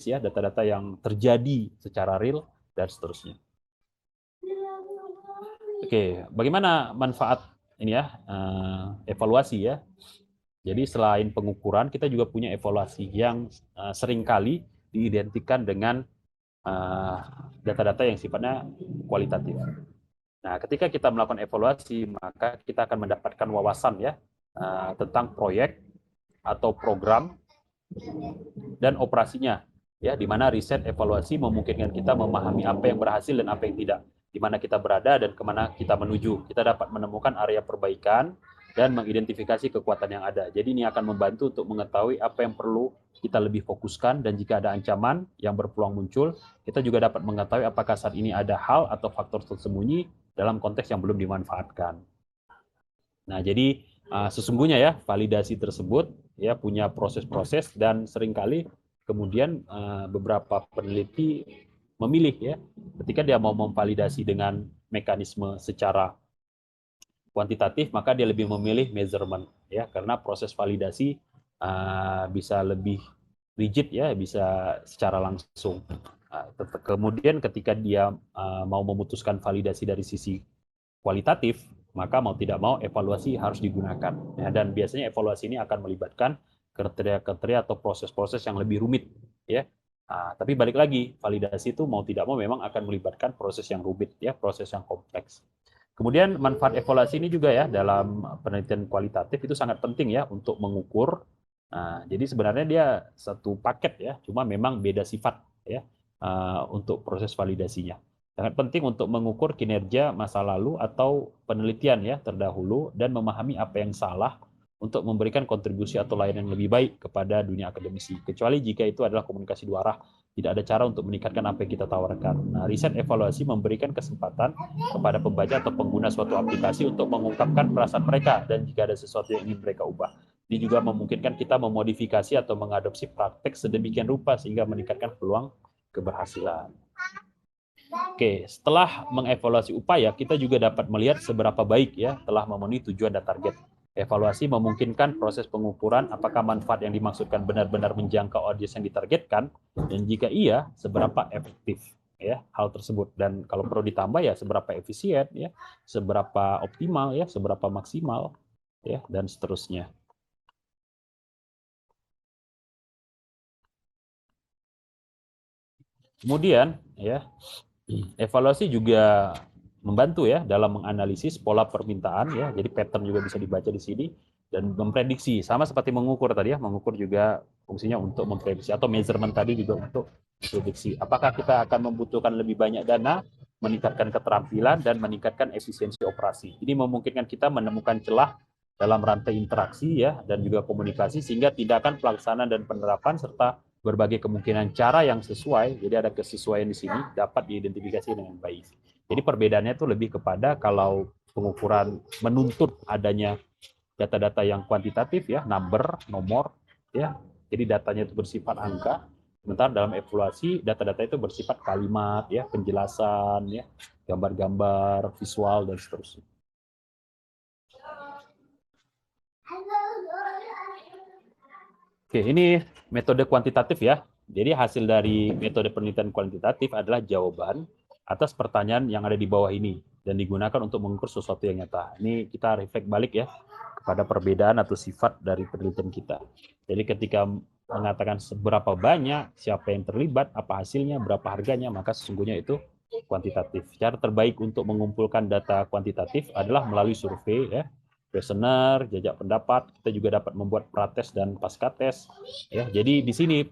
ya, data-data yang terjadi secara real dan seterusnya. Oke, bagaimana manfaat ini ya, evaluasi ya. Jadi selain pengukuran, kita juga punya evaluasi yang seringkali diidentikan dengan data-data yang sifatnya kualitatif. Nah, ketika kita melakukan evaluasi, maka kita akan mendapatkan wawasan ya tentang proyek atau program dan operasinya, ya, di mana riset evaluasi memungkinkan kita memahami apa yang berhasil dan apa yang tidak, di mana kita berada dan kemana kita menuju. Kita dapat menemukan area perbaikan dan mengidentifikasi kekuatan yang ada. Jadi ini akan membantu untuk mengetahui apa yang perlu kita lebih fokuskan, dan jika ada ancaman yang berpeluang muncul, kita juga dapat mengetahui apakah saat ini ada hal atau faktor tersembunyi dalam konteks yang belum dimanfaatkan. Nah, jadi sesungguhnya ya validasi tersebut ya punya proses-proses, dan seringkali kemudian beberapa peneliti memilih ya ketika dia mau memvalidasi dengan mekanisme secara kuantitatif, maka dia lebih memilih measurement ya, karena proses validasi bisa lebih rigid ya, bisa secara langsung. Kemudian ketika dia mau memutuskan validasi dari sisi kualitatif, maka mau tidak mau evaluasi harus digunakan ya, dan biasanya evaluasi ini akan melibatkan kriteria-kriteria atau proses-proses yang lebih rumit ya. Tapi balik lagi, validasi itu mau tidak mau memang akan melibatkan proses yang rumit ya, proses yang kompleks. Kemudian manfaat evaluasi ini juga ya dalam penelitian kualitatif itu sangat penting ya untuk mengukur. Jadi sebenarnya dia satu paket ya, cuma memang beda sifat ya untuk proses validasinya. Sangat penting untuk mengukur kinerja masa lalu atau penelitian ya terdahulu dan memahami apa yang salah untuk memberikan kontribusi atau layanan yang lebih baik kepada dunia akademisi. Kecuali jika itu adalah komunikasi dua arah, tidak ada cara untuk meningkatkan apa yang kita tawarkan. Nah, riset evaluasi memberikan kesempatan kepada pembaca atau pengguna suatu aplikasi untuk mengungkapkan perasaan mereka, dan jika ada sesuatu yang ingin mereka ubah. Ini juga memungkinkan kita memodifikasi atau mengadopsi praktek sedemikian rupa sehingga meningkatkan peluang keberhasilan. Oke, setelah mengevaluasi upaya, kita juga dapat melihat seberapa baik ya telah memenuhi tujuan dan target. Evaluasi memungkinkan proses pengukuran apakah manfaat yang dimaksudkan benar-benar menjangkau audiens yang ditargetkan, dan jika iya, seberapa efektif ya hal tersebut, dan kalau perlu ditambah ya seberapa efisien ya, seberapa optimal ya, seberapa maksimal ya, dan seterusnya. Kemudian ya, evaluasi juga membantu ya dalam menganalisis pola permintaan ya. Jadi pattern juga bisa dibaca di sini, dan memprediksi, sama seperti mengukur tadi ya. Mengukur juga fungsinya untuk memprediksi, atau measurement tadi juga untuk prediksi. Apakah kita akan membutuhkan lebih banyak dana, meningkatkan keterampilan, dan meningkatkan efisiensi operasi. Ini memungkinkan kita menemukan celah dalam rantai interaksi ya, dan juga komunikasi, sehingga tindakan pelaksanaan dan penerapan serta berbagai kemungkinan cara yang sesuai, jadi ada kesesuaian di sini, dapat diidentifikasi dengan baik. Jadi perbedaannya itu lebih kepada kalau pengukuran menuntut adanya data-data yang kuantitatif ya, number, nomor ya. Jadi datanya itu bersifat angka. Sementara dalam evaluasi data-data itu bersifat kalimat ya, penjelasan ya, gambar-gambar, visual dan seterusnya. Oke, ini metode kuantitatif ya. Jadi hasil dari metode penelitian kuantitatif adalah jawaban atas pertanyaan yang ada di bawah ini dan digunakan untuk mengukur sesuatu yang nyata. Ini kita reflect balik ya kepada perbedaan atau sifat dari penelitian kita. Jadi ketika mengatakan seberapa banyak, siapa yang terlibat, apa hasilnya, berapa harganya, maka sesungguhnya itu kuantitatif. Cara terbaik untuk mengumpulkan data kuantitatif adalah melalui survei ya, kuesioner, jajak pendapat. Kita juga dapat membuat prates dan pascates ya. Jadi di sini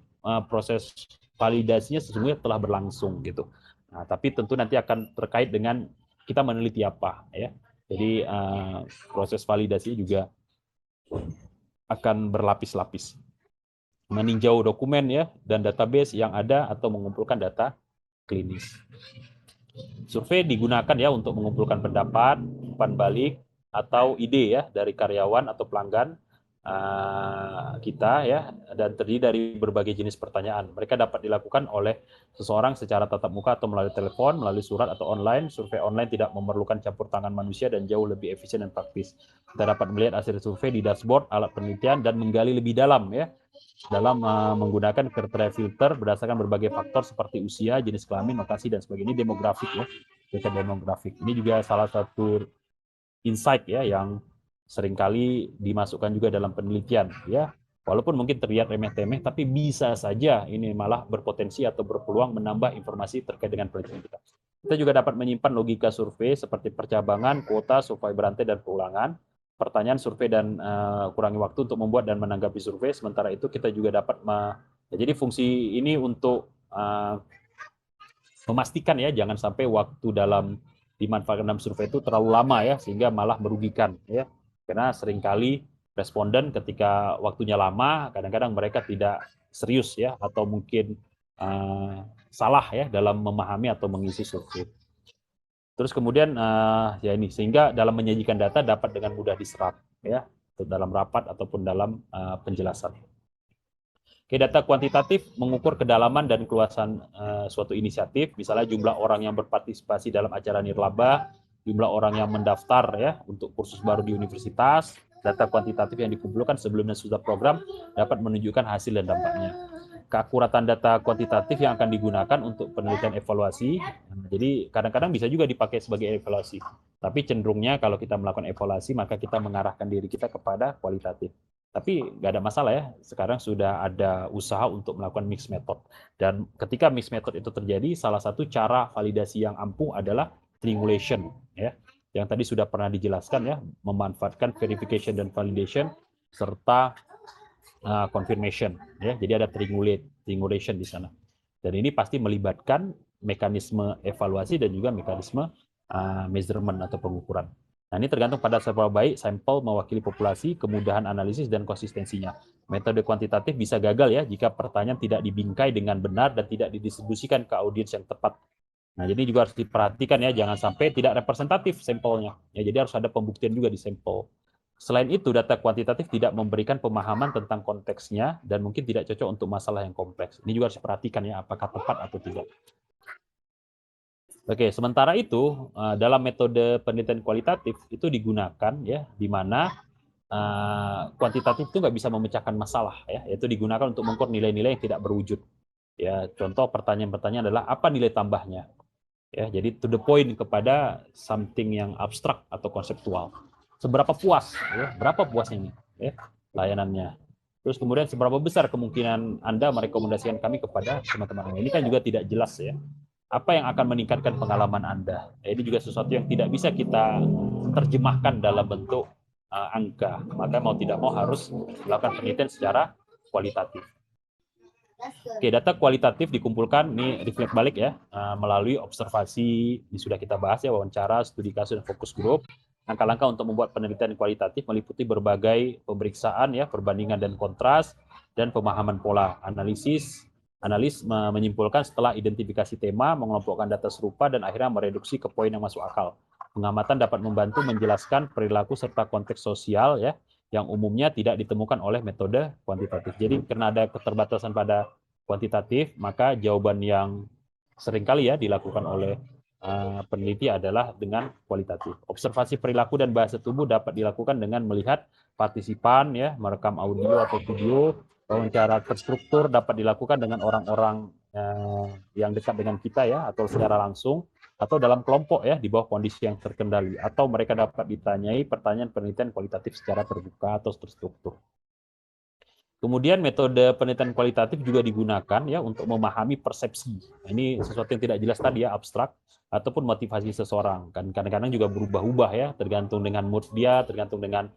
proses validasinya sesungguhnya telah berlangsung gitu. Nah, tapi tentu nanti akan terkait dengan kita meneliti apa ya. Jadi proses validasi juga akan berlapis-lapis. Meninjau dokumen ya dan database yang ada atau mengumpulkan data klinis. Survei digunakan ya untuk mengumpulkan pendapat, umpan balik, atau ide ya dari karyawan atau pelanggan kita ya, dan terdiri dari berbagai jenis pertanyaan. Mereka dapat dilakukan oleh seseorang secara tatap muka atau melalui telepon, melalui surat atau online. Survei online tidak memerlukan campur tangan manusia dan jauh lebih efisien dan praktis. Kita dapat melihat hasil survei di dashboard alat penelitian dan menggali lebih dalam ya dalam menggunakan kriteria filter berdasarkan berbagai faktor seperti usia, jenis kelamin, lokasi, dan sebagainya. Ini demografik ya, data demografik. Ini juga salah satu insight ya yang seringkali dimasukkan juga dalam penelitian ya. Walaupun mungkin terlihat remeh-temeh, tapi bisa saja ini malah berpotensi atau berpeluang menambah informasi terkait dengan penelitian kita. Kita juga dapat menyimpan logika survei seperti percabangan, kuota, survei berantai, dan perulangan. Pertanyaan survei dan kurangi waktu untuk membuat dan menanggapi survei. Sementara itu kita juga dapat jadi fungsi ini untuk memastikan ya jangan sampai waktu dalam dimanfaatkan dalam survei itu terlalu lama ya sehingga malah merugikan ya. Karena seringkali responden ketika waktunya lama kadang-kadang mereka tidak serius ya atau mungkin salah ya dalam memahami atau mengisi survei. Terus kemudian ya ini sehingga dalam menyajikan data dapat dengan mudah diserap ya dalam rapat ataupun dalam penjelasan. Oke, data kuantitatif mengukur kedalaman dan keluasan suatu inisiatif, misalnya jumlah orang yang berpartisipasi dalam acara nirlaba, jumlah orang yang mendaftar ya untuk kursus baru di universitas. Data kuantitatif yang dikumpulkan sebelum dan sesudah program dapat menunjukkan hasil dan dampaknya. Keakuratan data kuantitatif yang akan digunakan untuk penelitian evaluasi. Jadi kadang-kadang bisa juga dipakai sebagai evaluasi. Tapi cenderungnya kalau kita melakukan evaluasi maka kita mengarahkan diri kita kepada kualitatif. Tapi nggak ada masalah ya, sekarang sudah ada usaha untuk melakukan mixed method. Dan ketika mixed method itu terjadi, salah satu cara validasi yang ampuh adalah triangulation. Ya. Yang tadi sudah pernah dijelaskan ya, memanfaatkan verification dan validation, serta confirmation. Ya. Jadi ada triangulation di sana. Dan ini pasti melibatkan mekanisme evaluasi dan juga mekanisme measurement atau pengukuran. Nah, ini tergantung pada seberapa baik sampel mewakili populasi, kemudahan analisis, dan konsistensinya. Metode kuantitatif bisa gagal ya jika pertanyaan tidak dibingkai dengan benar dan tidak didistribusikan ke audiens yang tepat. Nah, jadi juga harus diperhatikan ya, jangan sampai tidak representatif sampelnya. Ya, jadi harus ada pembuktian juga di sampel. Selain itu, data kuantitatif tidak memberikan pemahaman tentang konteksnya dan mungkin tidak cocok untuk masalah yang kompleks. Ini juga harus diperhatikan ya, apakah tepat atau tidak. Oke, sementara itu dalam metode penelitian kualitatif itu digunakan ya di mana kuantitatif itu nggak bisa memecahkan masalah ya, yaitu digunakan untuk mengukur nilai-nilai yang tidak berwujud. Ya, contoh pertanyaan-pertanyaan adalah apa nilai tambahnya? Ya, jadi to the point kepada something yang abstrak atau konseptual. Seberapa puas? Ya, berapa puasnya ini? Ya, layanannya. Terus kemudian seberapa besar kemungkinan Anda merekomendasikan kami kepada teman-teman? Ini kan juga tidak jelas ya. Apa yang akan meningkatkan pengalaman Anda? Ini juga sesuatu yang tidak bisa kita terjemahkan dalam bentuk angka. Maka mau tidak mau harus melakukan penelitian secara kualitatif. Oke, data kualitatif dikumpulkan, ini reflect balik ya, melalui observasi, ini sudah kita bahas ya, wawancara, studi kasus, dan fokus grup. Langkah-langkah untuk membuat penelitian kualitatif meliputi berbagai pemeriksaan ya, perbandingan dan kontras, dan pemahaman pola, analis menyimpulkan setelah identifikasi tema, mengelompokkan data serupa, dan akhirnya mereduksi ke poin yang masuk akal. Pengamatan dapat membantu menjelaskan perilaku serta konteks sosial ya, yang umumnya tidak ditemukan oleh metode kuantitatif. Jadi karena ada keterbatasan pada kuantitatif, maka jawaban yang seringkali ya dilakukan oleh peneliti adalah dengan kualitatif. Observasi perilaku dan bahasa tubuh dapat dilakukan dengan melihat partisipan ya, merekam audio atau video. Wawancara terstruktur dapat dilakukan dengan orang-orang yang dekat dengan kita ya, atau secara langsung, atau dalam kelompok ya, di bawah kondisi yang terkendali, atau mereka dapat ditanyai pertanyaan penelitian kualitatif secara terbuka atau terstruktur. Kemudian metode penelitian kualitatif juga digunakan ya untuk memahami persepsi. Nah, ini sesuatu yang tidak jelas tadi ya, abstrak, ataupun motivasi seseorang. Kan kadang-kadang juga berubah-ubah ya, tergantung dengan mood dia, tergantung dengan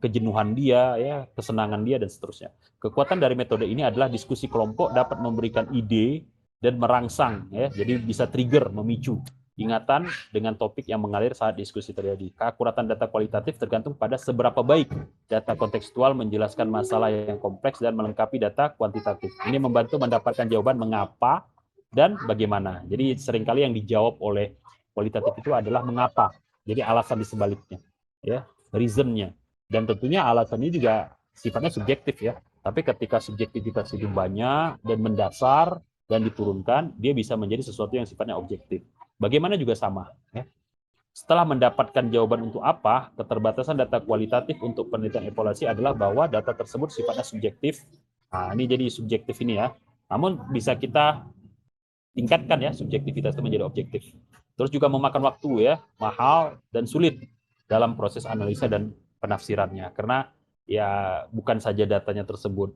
kejenuhan dia, ya, kesenangan dia, dan seterusnya. Kekuatan dari metode ini adalah diskusi kelompok dapat memberikan ide dan merangsang, ya, jadi bisa trigger, memicu ingatan dengan topik yang mengalir saat diskusi terjadi. Keakuratan data kualitatif tergantung pada seberapa baik data kontekstual menjelaskan masalah yang kompleks dan melengkapi data kuantitatif. Ini membantu mendapatkan jawaban mengapa dan bagaimana. Jadi seringkali yang dijawab oleh kualitatif itu adalah mengapa. Jadi alasan di sebaliknya, ya, reasonnya. Dan tentunya alasan ini juga sifatnya subjektif ya. Tapi ketika subjektivitas itu banyak dan mendasar dan diturunkan, dia bisa menjadi sesuatu yang sifatnya objektif. Bagaimana juga sama. Ya. Setelah mendapatkan jawaban untuk apa, keterbatasan data kualitatif untuk penelitian evaluasi adalah bahwa data tersebut sifatnya subjektif Nah, ini jadi subjektif ini ya. Namun bisa kita tingkatkan ya subjektivitas itu menjadi objektif. Terus juga memakan waktu ya, mahal dan sulit dalam proses analisa dan penafsirannya. Karena ya bukan saja datanya tersebut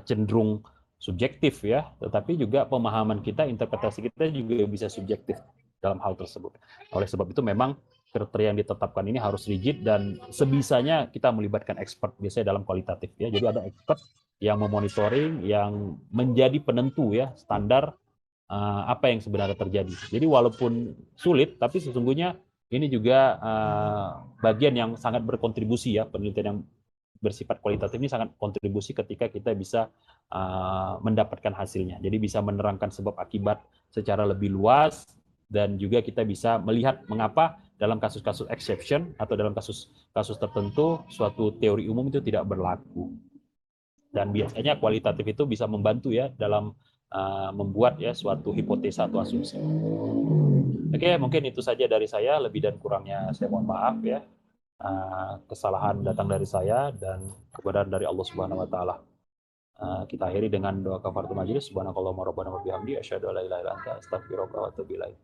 cenderung subjektif ya, tetapi juga pemahaman kita, interpretasi kita juga bisa subjektif dalam hal tersebut. Oleh sebab itu memang kriteria yang ditetapkan ini harus rigid dan sebisanya kita melibatkan expert biasanya dalam kualitatif ya. Jadi ada expert yang memonitoring, yang menjadi penentu ya standar apa yang sebenarnya terjadi. Jadi walaupun sulit, tapi sesungguhnya ini juga bagian yang sangat berkontribusi ya, penelitian yang bersifat kualitatif ini sangat kontribusi ketika kita bisa mendapatkan hasilnya. Jadi bisa menerangkan sebab akibat secara lebih luas dan juga kita bisa melihat mengapa dalam kasus-kasus exception atau dalam kasus-kasus tertentu suatu teori umum itu tidak berlaku. Dan biasanya kualitatif itu bisa membantu ya dalam membuat ya suatu hipotesa atau asumsi. Oke, mungkin itu saja dari saya. Lebih dan kurangnya saya mohon maaf ya. Kesalahan datang dari saya dan kebenaran dari Allah Subhanahu Wa Taala. Kita akhiri dengan doa kafaratul majelis. Subhanakallahumma rabbana wa bihamdi asyhadu an la ilaha illa anta astaghfiruka wa atubu ilaik.